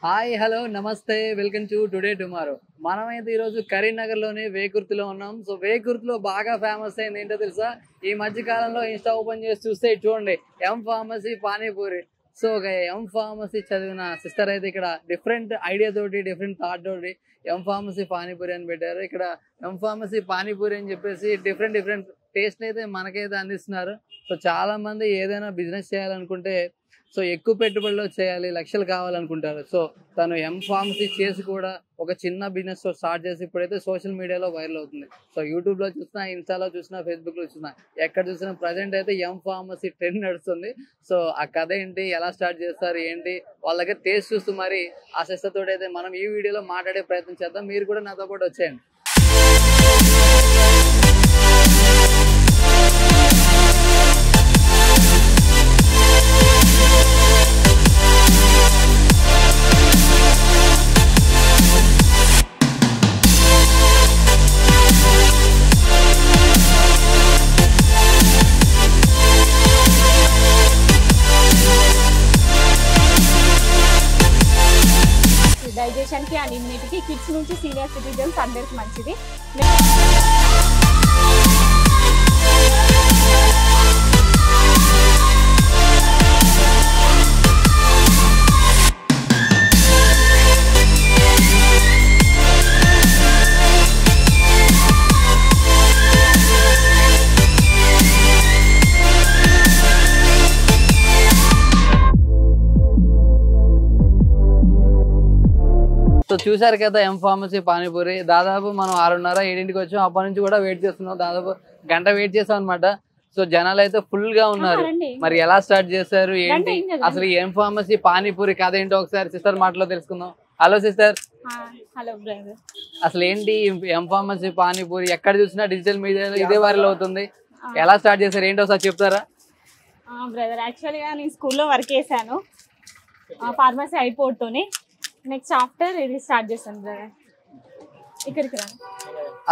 Hi hello నమస్తే welcome to today tomorrow. మనమైతే ఈరోజు కరీంనగర్లోని వేకుర్తిలో ఉన్నాం. సో వేకుర్తిలో బాగా ఫేమస్ అయింది ఏంటో తెలుసా? ఈ మధ్య కాలంలో ఇన్స్టా ఓపెన్ చేసి చూస్తే చూడండి, ఎం ఫార్మసీ పానీపూరి. సో ఒక ఎం ఫార్మసీ చదివిన సిస్టర్ అయితే ఇక్కడ డిఫరెంట్ ఐడియా తోటి డిఫరెంట్ థాట్ తోటి ఎం ఫార్మసీ పానీపూరి అని పెట్టారు. ఇక్కడ ఎం ఫార్మసీ పానీపూరి అని చెప్పేసి డిఫరెంట్ టేస్ట్ అయితే మనకైతే అందిస్తున్నారు. సో చాలా మంది ఏదైనా బిజినెస్ చేయాలనుకుంటే సో ఎక్కువ పెట్టుబడిలో చేయాలి, లక్షలు కావాలనుకుంటారు. సో తను ఎం ఫార్మసీ చేసి కూడా ఒక చిన్న బిజినెస్ స్టార్ట్ చేసి ఇప్పుడైతే సోషల్ మీడియాలో వైరల్ అవుతుంది. సో యూట్యూబ్లో చూసినా, ఇన్స్టాలో చూసినా, ఫేస్బుక్లో చూసినా, ఎక్కడ చూసినా ప్రజెంట్ అయితే ఎం ఫార్మసీ ట్రెండ్ నడుస్తుంది. సో ఆ కథ ఏంటి, ఎలా స్టార్ట్ చేస్తారు ఏంటి, వాళ్ళ దగ్గర టేస్ట్ చూస్తూ మరి ఆ సిస్టర్తో అయితే మనం ఈ వీడియోలో మాట్లాడే ప్రయత్నం చేద్దాం. మీరు కూడా నాతో పాటు వచ్చేయండి. డైజెషన్ కి అండ్ ఇమ్యూనిటీకి కిడ్స్ నుంచి సీనియర్ సిటిజన్స్ అందరికి మంచిది. సో చూసారు కదా ఎం ఫార్మసీ పానీపూరి. దాదాపు మనం 6:30-7కి వచ్చాం. అప్పటి నుంచి కూడా వెయిట్ చేస్తున్నాం. దాదాపు గంట వెయిట్ చేసాం అనమాట. సో జనాలు అయితే ఫుల్ గా ఉన్నారు. మరి ఎలా స్టార్ట్ చేశారు ఏంటి, అసలు ఎం ఫార్మసీ పానీపూరి కథ ఏంటో ఒకసారి సిస్టర్ మాటలో తెలుసుకుందాం. Hello sister. Hello brother. అసలు ఏంటి ఎం ఫార్మసీ పానీపూరి? ఎక్కడ చూసినా డిజిటల్ మీడియాలో ఇదే వైరల్ అవుతుంది. ఎలా స్టార్ట్ చేశారు ఏంటో ఒకసారి చెప్తారా? బ్రదర్ యాక్చువల్గా నేను స్కూల్లో వర్క్ చేశాను ఫార్మసీ అయిపోతూనే. నెక్స్ట్ ఆఫ్టర్ ఇది స్టార్ట్ చేశాను బ్రదర్. ఇక్కడికి రా.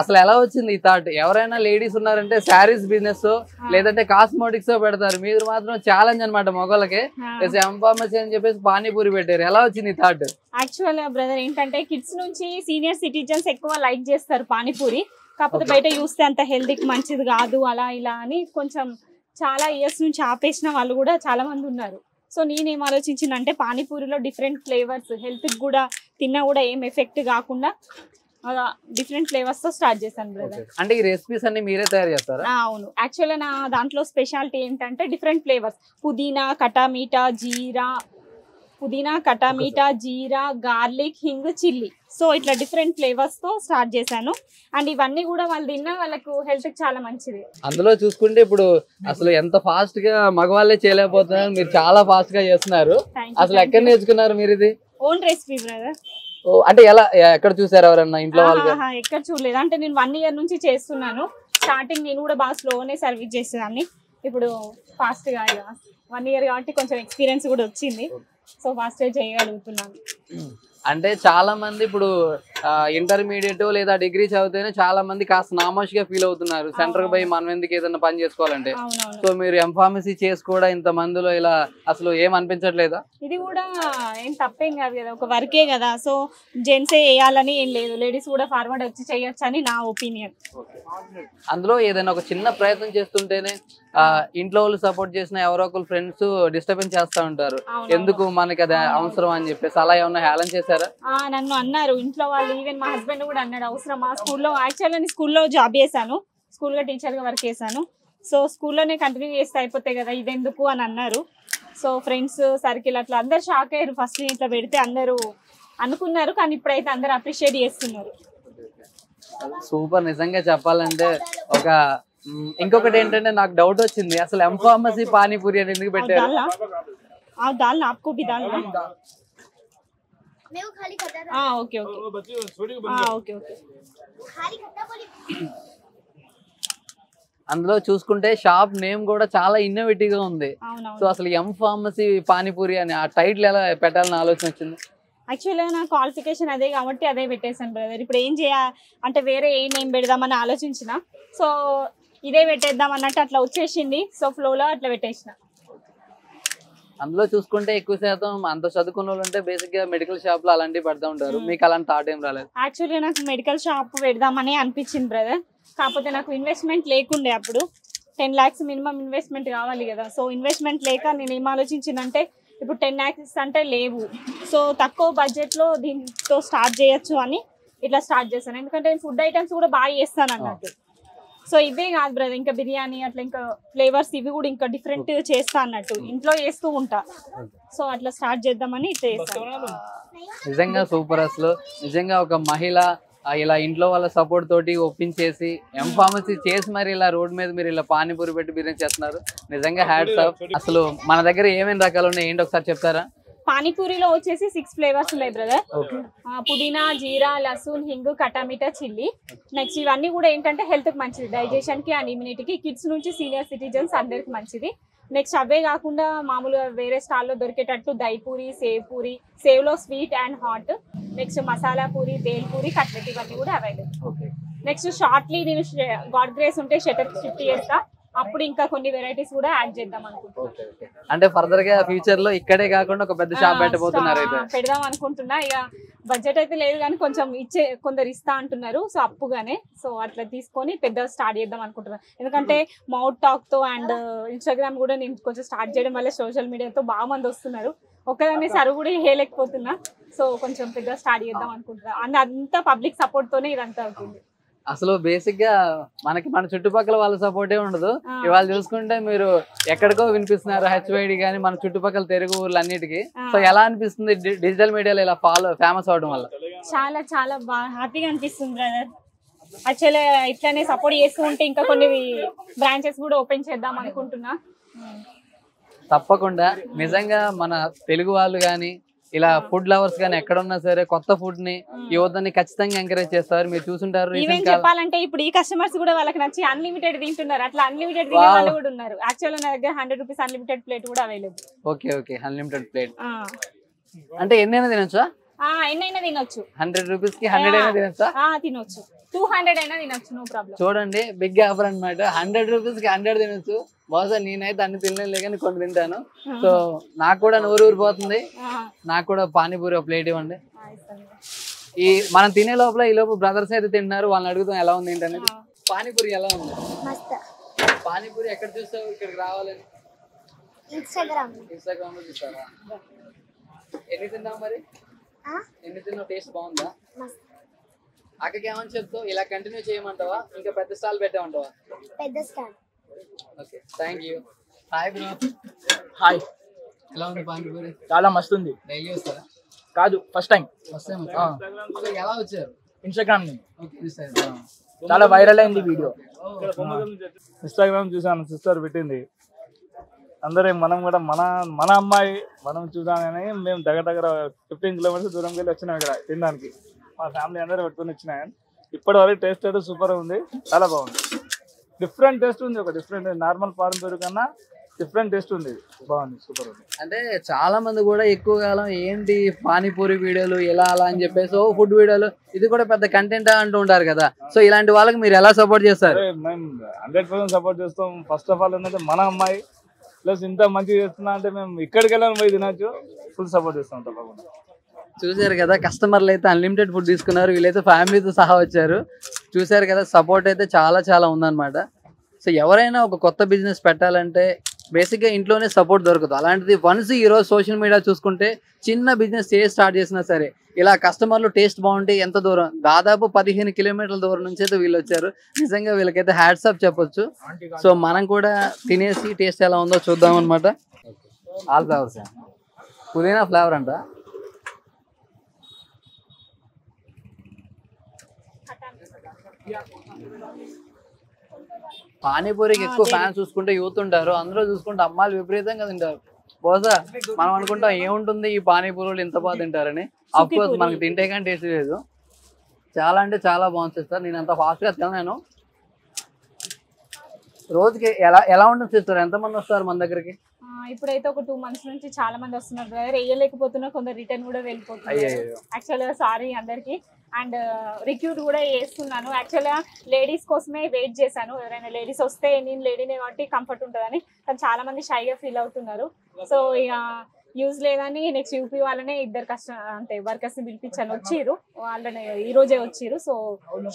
అసలు ఎలా వచ్చింది ఈ థాట్? ఎవరైనా లేడీస్ ఉన్నారంటే శారీస్ బిజినెస్ లేదంటే కాస్మోటిక్స్ పెడతారు, మీరు మాత్రం ఛాలెంజ్ అనమాట మొగోళ్ళకి. ఎం ఫార్మసీ అని చెప్పేసి పానీపూరి పెట్టారు. ఎలా వచ్చింది ఈ థాట్? యాక్చువల్ బ్రదర్ ఏంటంటే కిడ్స్ నుంచి సీనియర్ సిటిజన్స్ ఎక్కువ లైక్ చేస్తారు పానీపూరి. కాకపోతే బయట చూస్తే అంత హెల్తీకి మంచిది కాదు అలా ఇలా అని కొంచెం చాలా ఇయర్స్ నుంచి ఆపేసిన వాళ్ళు కూడా చాలా మంది ఉన్నారు. సో నేనేం ఆలోచించిందంటే పానీపూరిలో డిఫరెంట్ ఫ్లేవర్స్, హెల్త్కి కూడా తిన్నా కూడా ఏం ఎఫెక్ట్ కాకుండా డిఫరెంట్ ఫ్లేవర్స్ తో స్టార్ట్ చేశాను బ్రదర్. అంటే ఈ రెసిపీస్ అన్ని మీరే తయారు చేస్తారా? అవును. యాక్చువల్గా నా దాంట్లో స్పెషాలిటీ ఏంటంటే డిఫరెంట్ ఫ్లేవర్స్, పుదీనా, కటామీఠా, జీరా, గార్లిక్, హింగ్, చిల్లీ. సో ఇట్లా డిఫరెంట్ ఫ్లేవర్స్ తో స్టార్ట్ చేశాను. అండ్ ఇవన్నీ కూడా వాళ్ళు తిన్నా వాళ్ళకు హెల్త్ కి చాలా మంచిది. అందులో చూసుకుంటే ఇప్పుడు అసలు ఎంత ఫాస్ట్ గా మగవాళ్ళే చేయలేకపోతున్నారు, మీరు చాలా ఫాస్ట్ గా చేస్తున్నారు. అసలు ఎక్కడ నేర్చుకున్నారు మీరు ఇది? Own recipe brother. అంటే ఎలా, ఎక్కడ చూసారు ఎవరన్నా ఇంట్లో వాళ్ళు? ఎక్కడ చూడలేదు. అంటే నేను 1 year నుంచి చేస్తున్నాను. స్టార్టింగ్ నేను కూడా బాగా స్లోనే సర్వీస్ చేసేదాన్ని. ఇప్పుడు ఫాస్ట్ గా 1 year కాబట్టి కొంచెం ఎక్స్పీరియన్స్ కూడా వచ్చింది. సో ఫాస్ట్ గా చేయగలుగుతున్నాను. అంటే చాలా మంది ఇప్పుడు ఇంటర్మీడియట్ లేదా డిగ్రీ చదివితేనే చాలా మంది కాస్త నామోషిగా ఫీల్ అవుతున్నారు, సెంటర్ పోయి మనం ఎందుకు ఏదైనా పని చేసుకోవాలంటే. సో మీరు ఎం ఫార్మసీ చేసి కూడా ఇంత మందిలో ఇలా అసలు ఏం అనిపించట్లేదా? ఇది కూడా ఏం తప్పేం కాదు కదా, ఒక వర్కే కదా. సో జెంట్సే వేయాలని ఏం లేదు, లేడీస్ కూడా ఫార్వర్డ్ వచ్చి చేయొచ్చు అని నా ఒపీనియన్. అందులో ఏదైనా ఒక చిన్న ప్రయత్నం చేస్తుంటేనే ఇంట్లో వాళ్ళు సపోర్ట్ చేసిన ఎవరో ఒకరు ఫ్రెండ్స్ డిస్టర్బెన్స్ చేస్తూ ఉంటారు, ఎందుకు మనకి అది అవసరం అని చెప్పేసి. అలా ఏమన్నా హేళన చేశారా? నన్ను అన్నారు ఇంట్లో వాళ్ళు, ఈవెన్ మా హస్బెండ్ కూడా అన్నాడు అవసరమా. స్కూల్లో యాక్చువల్గా నేను స్కూల్లో జాబ్ చేశాను, స్కూల్లో టీచర్గా వర్క్ చేశాను. సో స్కూల్లోనే కంటిన్యూ చేస్తే అయిపోతాయి కదా, ఇదెందుకు అని అన్నారు. సో ఫ్రెండ్స్ సర్కిల్ అట్లా అందరు షాక్ అయ్యారు. ఫస్ట్ ఇట్లా పెడితే అందరూ అనుకున్నారు, కానీ ఇప్పుడైతే అందరు అప్రిషియేట్ చేస్తున్నారు. సూపర్. నిజంగా చెప్పాలంటే ఒక ఇంకొకటి ఏంటంటే నాకు డౌట్ వచ్చింది, అసలు ఎం ఫార్మసీ పానీపూరి అని ఎందుకు పెట్టారు? Okay okay. అందులో చూసుకుంటే షాప్ నేమ్ కూడా చాలా ఇన్నోవేటివ్ గా ఉంది. సో అసలు ఎం ఫార్మసీ పానీపూరి అని ఆ టైటిల్ ఎలా పెట్టాలని ఆలోచన వచ్చింది? యాక్చువల్గా నా క్వాలిఫికేషన్ అదే కాబట్టి అదే పెట్టేశాను బ్రదర్. ఇప్పుడు ఏం అంటే వేరే ఏ నేమ్ పెడదామని ఆలోచించిన, సో ఇదే పెట్టేద్దాం అన్నట్టు అట్లా వచ్చేసింది. సో ఫ్లోలో అట్లా పెట్టేసిన. అందులో చూసుకుంటే ఎక్కువ శాతం అంత చదువుకున్న వాళ్ళు అంటే బేసిక్ గా మెడికల్ షాప్ లో అలాంటివి పెడతా ఉంటారు. మీకు అలాంటి థాట్ ఏం రాలేదు? యాక్చువల్గా నాకు మెడికల్ షాప్ పెడదామని అనిపించింది బ్రదర్. కాకపోతే నాకు ఇన్వెస్ట్మెంట్ లేకుండే అప్పుడు. 10 lakhs మినిమం ఇన్వెస్ట్మెంట్ కావాలి కదా. సో ఇన్వెస్ట్మెంట్ లేక నేను ఏం ఆలోచించిందంటే ఇప్పుడు 10 lakhs అంటే లేవు, సో తక్కువ బడ్జెట్లో దీంతో స్టార్ట్ చేయొచ్చు అని ఇట్లా స్టార్ట్ చేశాను. ఎందుకంటే నేను ఫుడ్ ఐటమ్స్ కూడా బాగా చేస్తాను అన్నట్టు. సో ఇవే కాదు బ్రదర్, ఇంకా బిర్యానీ అట్లా ఇంకా ఫ్లేవర్స్ ఇవి కూడా ఇంకా డిఫరెంట్ చేస్తా అన్నట్టు, ఇంట్లో చేస్తూ ఉంటా. సో అట్లా స్టార్ట్ చేద్దామని చేస్తాను. నిజంగా సూపర్. అసలు నిజంగా ఒక మహిళ ఇలా ఇంట్లో వాళ్ళ సపోర్ట్ తోటి ఒప్పించేసి ఎంఫార్మసీ చేసి మరి ఇలా రోడ్ మీద మీరు ఇలా పానీపూరి పెట్టి బిర్యానీ చేస్తున్నారు. నిజంగా హ్యాట్స్ ఆఫ్. అసలు మన దగ్గర ఏమేమి రకాలు ఉన్నాయి ఏంటి ఒకసారి చెప్తారా? పానీపూరిలో వచ్చేసి 6 ఫ్లేవర్స్ ఉన్నాయి బ్రదర్. పుదీనా, జీరా, లసూన్, హింగు, కటామిటా, చిల్లీ. నెక్స్ట్ ఇవన్నీ కూడా ఏంటంటే హెల్త్ కి మంచిది, డైజెషన్ కి అండ్ ఇమ్యూనిటీకి, కిడ్స్ నుంచి సీనియర్ సిటిజన్స్ అందరికి మంచిది. నెక్స్ట్ అవే కాకుండా మామూలుగా వేరే స్టాల్లో దొరికేటట్టు దైపూరి, సేవ్ పూరి, సేవ్లో sweet and hot, next masala puri, bhel puri, cutlet ఇవన్నీ కూడా అవైలబుల్. నెక్స్ట్ షార్ట్లీ నేను గాడ్ గ్రేస్ ఉంటే షటర్ షిఫ్ట్ చేస్తా, అప్పుడు ఇంకా కొన్ని వెరైటీస్ కూడా యాడ్ చేద్దాం అనుకుంటున్నాను. అంటే ఫర్దర్ గా ఫ్యూచర్ లో ఇక్కడే కాకుండా ఒక పెద్ద షాప్ పెట్టబోతున్నారు అయితే? పెడదాం అనుకుంటున్నా. ఇక బడ్జెట్ అయితే లేదు కానీ కొంచెం కొందరు ఇస్తా అంటున్నారు, సో అప్పుగానే. సో అట్లా తీసుకొని పెద్ద స్టార్ట్ చేద్దాం అనుకుంటున్నాను. ఎందుకంటే మౌత్ టాక్ తో అండ్ ఇన్స్టాగ్రామ్ కూడా నేను కొంచెం స్టార్ట్ చేయడం వల్ల సోషల్ మీడియాతో బాగా మంది వస్తున్నారు. ఒక్కదాన్ని సరువు కూడా వేయలేకపోతున్నా. సో కొంచెం పెద్ద స్టార్ట్ చేద్దాం అనుకుంటున్నా. అంతా పబ్లిక్ సపోర్ట్ తోనే ఇదంతా అవుతుంది. అసలు బేసిక్ గా మన చుట్టుపక్కల వాళ్ళ సపోర్టే ఉండదు. ఇవాళ చూసుకుంటే మీరు ఎక్కడికో వినిపిస్తున్నారు హెచ్వైడి గానీ మన చుట్టుపక్కల తెలుగు ఊర్లు అన్నిటికీ. సో ఎలా అనిపిస్తుంది డిజిటల్ మీడియాలో ఇలా ఫేమస్ అవడం వల్ల? చాలా చాలా బాగా హ్యాపీగా అనిపిస్తుంది బ్రదర్. యాక్చువల్లీ ఇట్లానే సపోర్ట్ చేస్తూ ఉంటే ఇంకా కొన్ని బ్రాంచెస్ కూడా ఓపెన్ చేద్దాం అనుకుంటున్నా. తప్పకుండా. నిజంగా మన తెలుగు వాళ్ళు గానీ ఇలా ఫుడ్ లవర్స్ గానీ ఎక్కడ ఉన్నా సరే కొత్త ఫుడ్ ని యువతని ఖచ్చితంగా ఎంకరేజ్ చేస్తారు. మీరు చూసుంటారు. ఈవెన్ చెప్పాలంటే ఇప్పుడు ఈ కస్టమర్స్ కూడా వాళ్ళకి నచ్చి అన్లిమిటెడ్ తింటున్నారు. అట్లా అన్లిమిటెడ్ తినే వాళ్ళు కూడా ఉన్నారు. యాక్చువల్ నా దగ్గర 100 రూపీస్ అన్లిమిటెడ్ ప్లేట్ కూడా available. Okay okay, unlimited plate అంటే ఎన్నైనా తినొచ్చా? ఎన్నైనా తినొచ్చు. 100 రూపీస్ కి 100 అయినా తినొచ్చా? తినొచ్చు. 200 అయినా తినొచ్చు, నో ప్రాబ్లం. చూడండి బిగ్ ఆఫర్ అన్నమాట. 100 రూపీస్ కి 100 తినొచ్చు. బహుశా నేనైతే అన్ని తినలేదు కానీ కొన్ని తింటాను. సో నాకు కూడా నోరు ఊరిపోతుంది. నాకు కూడా పానీపూరి ఒక ప్లేట్ ఇవ్వండి. ఈ మనం తినే లోపల ఈ లోపు బ్రదర్స్ అయితే తింటున్నారు, వాళ్ళని అడుగుతాం ఎలా ఉంది ఏంటనేది. పానీపూరి ఎలా ఉంది? పానీపూరి ఎక్కడ చూస్తావు ఇక్కడికి రావాలని? ఇన్స్టాగ్రామ్ లో చూస్తారా? ఎన్ని తిన్నావు మరి? ఎన్ని తిన్నావు? టేస్ట్ బాగుందా? అక్కడికి ఏమని చెప్తావు? ఇలా కంటిన్యూ చేయమంటావా ఇంకా పెద్ద స్టాల్ పెట్టామంటావా? పెద్ద stall. Okay, thank you. Hi bro. Hi. ఎలా ఉంది పానీపూరి? చాలా మస్తు ఉంది. డైలీ వస్తారా? కాదు, ఫస్ట్ టైం. ఎలా వచ్చారు? ఇన్స్టాగ్రామ్ నుంచి. ఓకే, చాలా వైరల్ అయింది వీడియో. ఇన్స్టాగ్రామ్ చూసాను, సిస్టర్ పెట్టింది. అందరూ మనం కూడా మన అమ్మాయి మనం చూడాలని మేము దగ్గర 15 కిలోమీటర్స్ దూరంకి వెళ్ళి వచ్చినాం ఇక్కడ తినడానికి. మా ఫ్యామిలీ అందరూ పెట్టుకుని వచ్చినాయి. ఇప్పటి వరకు టేస్ట్ అయితే సూపర్ ఉంది, చాలా బాగుంది. డిఫరెంట్ టేస్ట్ ఉంది, ఒక డిఫరెంట్ నార్మల్ పానీపూరి కన్నా డిఫరెంట్ టేస్ట్ ఉంది, బాగుంది, సూపర్ ఉంది. అంటే చాలా మంది కూడా ఎక్కువ కాలం ఏంటి పానీపూరి వీడియోలు ఎలా అలా అని చెప్పేసి ఫుడ్ వీడియోలు ఇది కూడా పెద్ద కంటెంట్ అంటూ ఉంటారు కదా. సో ఇలాంటి వాళ్ళకి మీరు ఎలా సపోర్ట్ చేస్తారు? మేము 100% సపోర్ట్ చేస్తాం. ఫస్ట్ ఆఫ్ ఆల్ ఏంటంటే మన అమ్మాయి ప్లస్ ఇంత మంచిగా చేస్తున్నా అంటే మేము ఇక్కడికి వెళ్ళాలని పోయి తినచ్చు. ఫుల్ సపోర్ట్ చేస్తాం తప్పకుండా. చూసారు కదా, కస్టమర్లు అయితే అన్లిమిటెడ్ ఫుడ్ తీసుకున్నారు, వీళ్ళైతే ఫ్యామిలీతో సహా వచ్చారు. చూసారు కదా, సపోర్ట్ అయితే చాలా చాలా ఉందన్నమాట. సో ఎవరైనా ఒక కొత్త బిజినెస్ పెట్టాలంటే బేసిక్గా ఇంట్లోనే సపోర్ట్ దొరకదు. అలాంటిది వన్స్ ఈరోజు సోషల్ మీడియా చూసుకుంటే చిన్న బిజినెస్ స్టార్ట్ చేసినా సరే ఇలా కస్టమర్లు టేస్ట్ బాగుంటే ఎంత దూరం, దాదాపు 15 కిలోమీటర్ల దూరం నుంచి అయితే వీళ్ళు వచ్చారు. నిజంగా వీళ్ళకైతే హ్యాట్స్ ఆఫ్ చెప్పొచ్చు. సో మనం కూడా తినేసి టేస్ట్ ఎలా ఉందో చూద్దాం అనమాట. ఆల్ ఫ్లేవర్స్, పుదీనా ఫ్లేవర్ అంట. పానీపూరికి ఎక్కువ ఫ్యాన్స్ చూసుకుంటే యూత్ ఉంటారు, అందులో చూసుకుంటే అమ్మాయిలు విపరీతంగా తింటారు. బహుశా మనం అనుకుంటాం ఏముంటుంది ఈ పానీపూరులు ఇంత బాగా తింటారని. అఫ్ కోర్స్ మనకి తింటే కానీ టేస్ట్ లేదు. చాలా అంటే చాలా బాగుంది సార్. నేను అంత ఫాస్ట్గా తినలేను. రోజుకి ఎలా ఉంటుంది సిస్టర్? ఎంతమంది వస్తారు మన దగ్గరికి? ఇప్పుడైతే ఒక 2 months నుంచి చాలా మంది వస్తున్నారు బ్రదర్. వేయలేకపోతున్నా, కొందరు రిటర్న్ కూడా వెళ్ళిపోతున్నారు. యాక్చువల్గా సారీ అందరికి. అండ్ రిక్రూట్ కూడా చేస్తున్నాను. యాక్చువల్గా లేడీస్ కోసమే వెయిట్ చేశాను, ఎవరైనా లేడీస్ వస్తే నేను లేడీనే కాబట్టి కంఫర్ట్ ఉంటుందని. కానీ చాలా మంది షైగా ఫీల్ అవుతున్నారు. సో ఇక యూజ్ లేదని నెక్స్ట్ యూపీ వాళ్ళనే ఇద్దరు అంటే వర్కర్స్ ని పిలిపించాను, వచ్చిర్రు వాళ్ళని ఈ రోజే వచ్చిర్రు. సో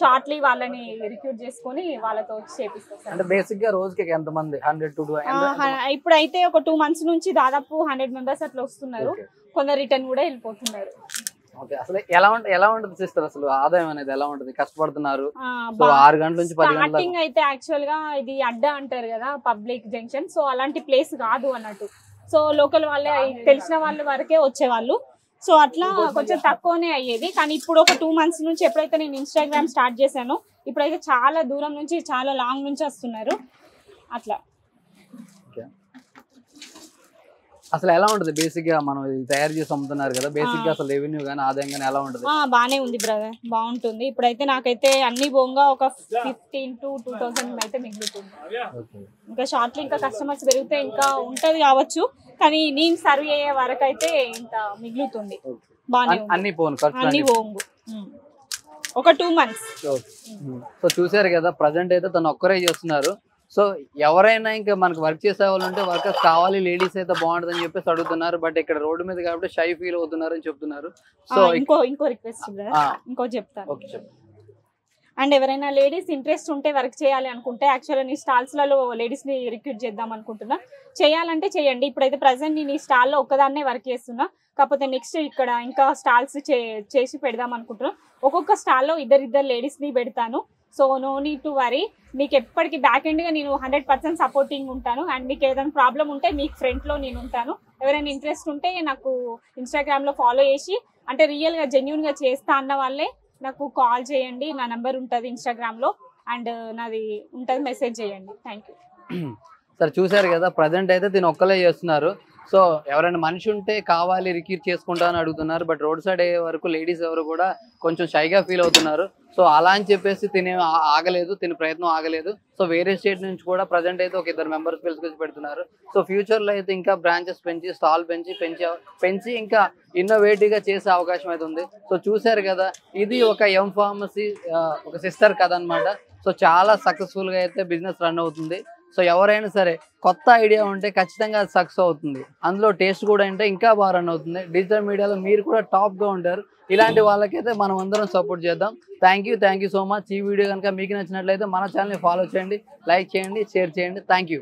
షార్ట్లీ వాళ్ళని రిక్రూట్ చేసుకొని వాళ్ళతో వచ్చి చేపిస్తాను. అంటే బేసిక్ గా రోజుకి ఎంత మంది 100 to 200? ఇప్పుడైతే ఒక 2 months నుంచి దాదాపు 100 members అట్లా వస్తున్నారు. కొందరు రిటర్న్ కూడా వెళ్ళిపోతున్నారు. ఓకే, అసలు ఎలా ఉంటుంది సిస్టర్, అసలు ఆదాయం అనేది ఎలా ఉంటుంది? కష్టపడుతున్నారు 6 గంటల నుంచి 10 గంటల స్టార్టింగ్ అయితే యాక్చువల్ గా ఇది అడ్డా అంటారు కదా, పబ్లిక్ జంక్షన్. సో అలాంటి ప్లేస్ కాదు అన్నట్టు. సో లోకల్ వాళ్ళే తెలిసిన వాళ్ళ వరకే వచ్చేవాళ్ళు. సో అట్లా కొంచెం తక్కువనే అయ్యేది. కానీ ఇప్పుడు ఒక 2 months నుంచి ఎప్పుడైతే నేను ఇన్స్టాగ్రామ్ స్టార్ట్ చేశానో ఇప్పుడైతే చాలా దూరం నుంచి, చాలా లాంగ్ నుంచి వస్తున్నారు అట్లా. అసలు ఎలా ఉంటుంది బేసిక్ గా? మనం ఇది తయారు చేసి అమ్ముతున్నారు కదా, బేసిక్ గా అసలు రెవెన్యూ గానీ ఆదాయం గానీ ఎలా ఉంటుంది? బానే ఉంది బ్రదర్, బాగుంటుంది. ఇప్పుడైతే నాకైతే అన్ని బోంగా ఒక 15 to 2000 అయితే మిగులుతుంది. ఇంకా షార్ట్లీ ఇంకా కస్టమర్స్ పెరిగితే ఇంకా ఉంటది కావచ్చు, కానీ నేను సర్వ్ అయ్యే వరకు అయితే ఇంత మిగులుతుంది. బానే అన్ని పోను అన్ని బోంగు ఒక 2 months. సో చూసారు కదా, ప్రజెంట్ అయితే తను ఒక్కరే చేస్తున్నారు. సో ఎవరైనా ఇంకా మనకు వర్క్ చేసే వాళ్ళు ఉంటే వర్కర్స్ కావాలి, లేడీస్ అయితే బాగుంటుంది అని చెప్పేసి అడుగుతున్నారు. బట్ ఇక్కడ రోడ్డు మీద కాబట్టి షై ఫీల్ అవుతున్నారు అని చెప్తున్నారు. సో ఇంకో రిక్వెస్ట్ ఇంకో చెప్తాను. అండ్ ఎవరైనా లేడీస్ ఇంట్రెస్ట్ ఉంటే వర్క్ చేయాలి అనుకుంటే, యాక్చువల్గా నీ స్టాల్స్లలో లేడీస్ ని రిక్రూట్ చేద్దాం అనుకుంటున్నా. చేయాలంటే చేయండి. ఇప్పుడైతే ప్రజెంట్ నేను ఈ స్టాల్లో ఒక్కదాన్నే వర్క్ చేస్తున్నా. కాకపోతే నెక్స్ట్ ఇక్కడ ఇంకా స్టాల్స్ చేసి పెడదాం అనుకుంటున్నా. ఒక్కొక్క స్టాల్లో ఇద్దరు లేడీస్ ని పెడతాను. So no need to worry. మీకు ఎప్పటికీ బ్యాక్ ఎండ్గా నేను 100% సపోర్టింగ్ ఉంటాను. అండ్ మీకు ఏదైనా ప్రాబ్లం ఉంటే మీకు ఫ్రంట్లో నేను ఉంటాను. ఎవరైనా ఇంట్రెస్ట్ ఉంటే నాకు ఇన్స్టాగ్రామ్లో ఫాలో చేసి, అంటే రియల్గా జెన్యున్గా చేస్తా అన్న వాళ్ళే నాకు కాల్ చేయండి. నా నెంబర్ ఉంటుంది ఇన్స్టాగ్రామ్లో, అండ్ నాది ఉంటుంది, మెసేజ్ చేయండి. Thank you. సార్ చూసారు కదా, ప్రజెంట్ అయితే దీని ఒక్కలే చేస్తున్నారు. సో ఎవరైనా మనిషి ఉంటే కావాలి రిక్రూట్ చేసుకుంటా అని అడుగుతున్నారు. బట్ రోడ్ సైడ్ అయ్యే వరకు లేడీస్ ఎవరు కూడా కొంచెం షైగా ఫీల్ అవుతున్నారు. సో అలా అని చెప్పేసి ఆగలేదు, తిని ప్రయత్నం ఆగలేదు. సో వేరే స్టేట్ నుంచి కూడా ప్రజెంట్ అయితే ఒక 2 members పిలుచుకొచ్చి పెడుతున్నారు. సో ఫ్యూచర్లో అయితే ఇంకా బ్రాంచెస్ పెంచి, స్టాల్ పెంచి ఇంకా ఇన్నోవేటివ్గా చేసే అవకాశం అయితే ఉంది. సో చూసారు కదా, ఇది ఒక ఎం ఫార్మసీ ఒక సిస్టర్ కథ అనమాట. సో చాలా సక్సెస్ఫుల్గా అయితే బిజినెస్ రన్ అవుతుంది. సో ఎవరైనా సరే కొత్త ఐడియా ఉంటే ఖచ్చితంగా అది సక్సెస్ అవుతుంది. అందులో టేస్ట్ కూడా అంటే ఇంకా బాగా రన్ అవుతుంది. డిజిటల్ మీడియాలో మీరు కూడా టాప్గా ఉంటారు. ఇలాంటి వాళ్ళకైతే మనం అందరం సపోర్ట్ చేద్దాం. Thank you so much. ఈ వీడియో కనుక మీకు నచ్చినట్లయితే మన ఛానల్ని ఫాలో చేయండి, లైక్ చేయండి, షేర్ చేయండి. Thank you.